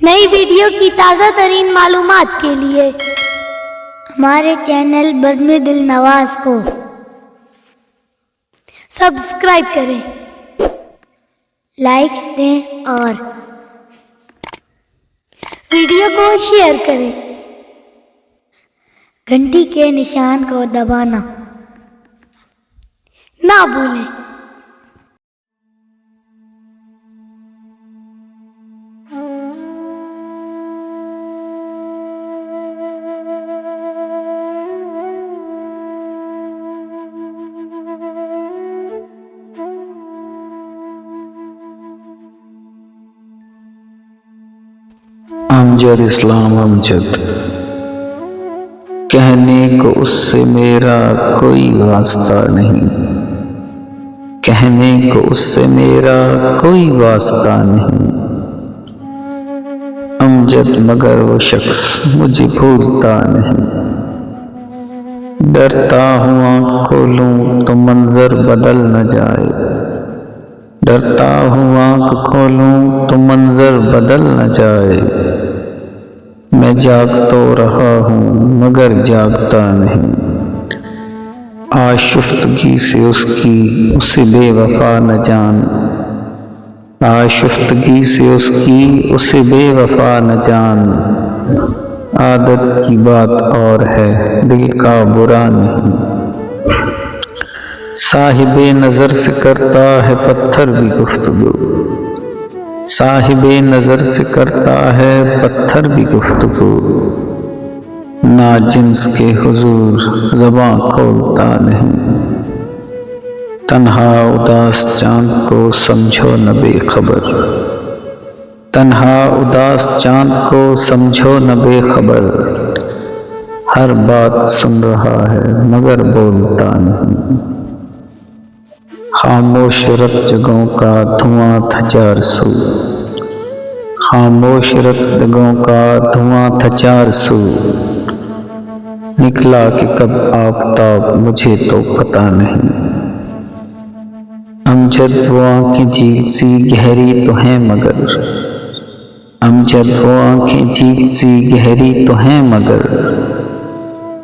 नई वीडियो की ताज़ा तरीन मालूमात के लिए हमारे चैनल बज़्म दिल नवाज को सब्सक्राइब करें, लाइक्स दें और वीडियो को शेयर करें। घंटी के निशान को दबाना ना भूलें। अमजद इस्लाम अमजद, कहने को उससे मेरा कोई वास्ता नहीं, कहने को उससे मेरा कोई वास्ता नहीं। अमजद मगर वो शख्स मुझे भूलता नहीं, डरता हूँ आँख खोलूं तो मंजर बदल न जाए, डरता हूँ आँख खोलूं तो मंजर बदल न जाए। मैं जाग तो रहा हूँ मगर जागता नहीं, आशुफ्तगी से उसकी उसे बेवफा न जान, आशुफ्तगी से उसकी उसे बेवफा न जान। आदत की बात और है दिल का बुरा नहीं, साहिबे नजर से करता है पत्थर भी गुफ्तगू, साहिबे नजर से करता है पत्थर भी गुफ्तगू। नाजिन्स के हुजूर ज़बां खोलता नहीं, तन्हा उदास चांद को समझो न बेखबर, तन्हा उदास चांद को समझो न बेखबर। हर बात सुन रहा है मगर बोलता नहीं, खामोश रत जगहों का धुआं था चार सू, खामोश रत जगहों का धुआं था चार सू। निकला कि कब आफताब मुझे तो पता नहीं, अमजद वो आँखें झील सी गहरी तो हैं मगर, अमजद वो आँखें झील सी गहरी तो हैं मगर,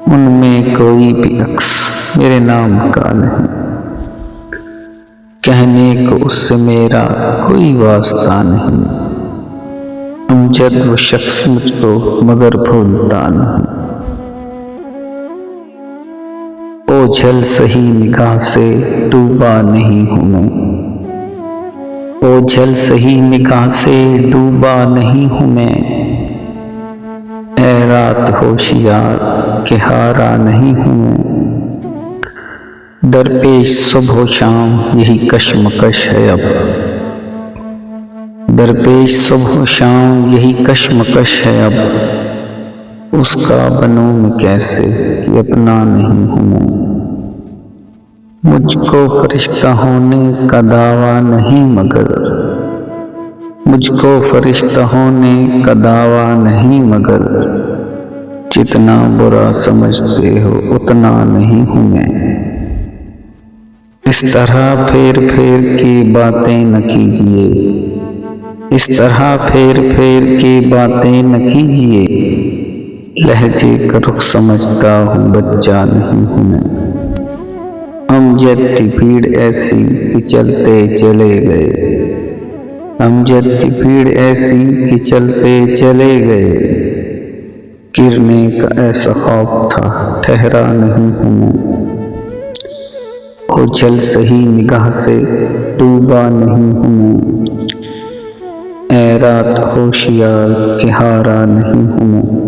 उनमें कोई भी अक्स मेरे नाम का नहीं, कहने को उससे मेरा कोई वास्ता नहीं। अमजद वो शख्स मुझको मगर भूलता नहीं, ओझल सही निगाह से डूबा नहीं हूँ मैं, ओझल सही निगाह से डूबा नहीं हूँ मैं। ऐ रात होशियार के हारा नहीं हूँ मैं, दरपेश सुबह शाम यही कश्मकश है अब, दरपेश सुबह शाम यही कश्मकश है अब। उसका बनूं मैं कैसे कि अपना नहीं हूँ मैं, मुझको फरिश्ता होने का दावा नहीं मगर, मुझको फरिश्ता होने का दावा नहीं मगर। जितना बुरा समझते हो उतना नहीं हूँ मैं, इस तरह फेर फेर के बातें न कीजिए, इस तरह फेर फेर के बातें न कीजिए। लहजे का रुख समझता हूँ बच्चा नहीं हूँ मैं, अमजद की भीड़ ऐसी कि चलते चले गए, अमजद की भीड़ ऐसी कि चलते चले गए। गिरने का ऐसा खौफ था ठहरा नहीं हूँ मैं, ओझल सही निगाह से डूबा नहीं हूँ मैं। ऐ रात होशियार के हारा नहीं हूँ मैं।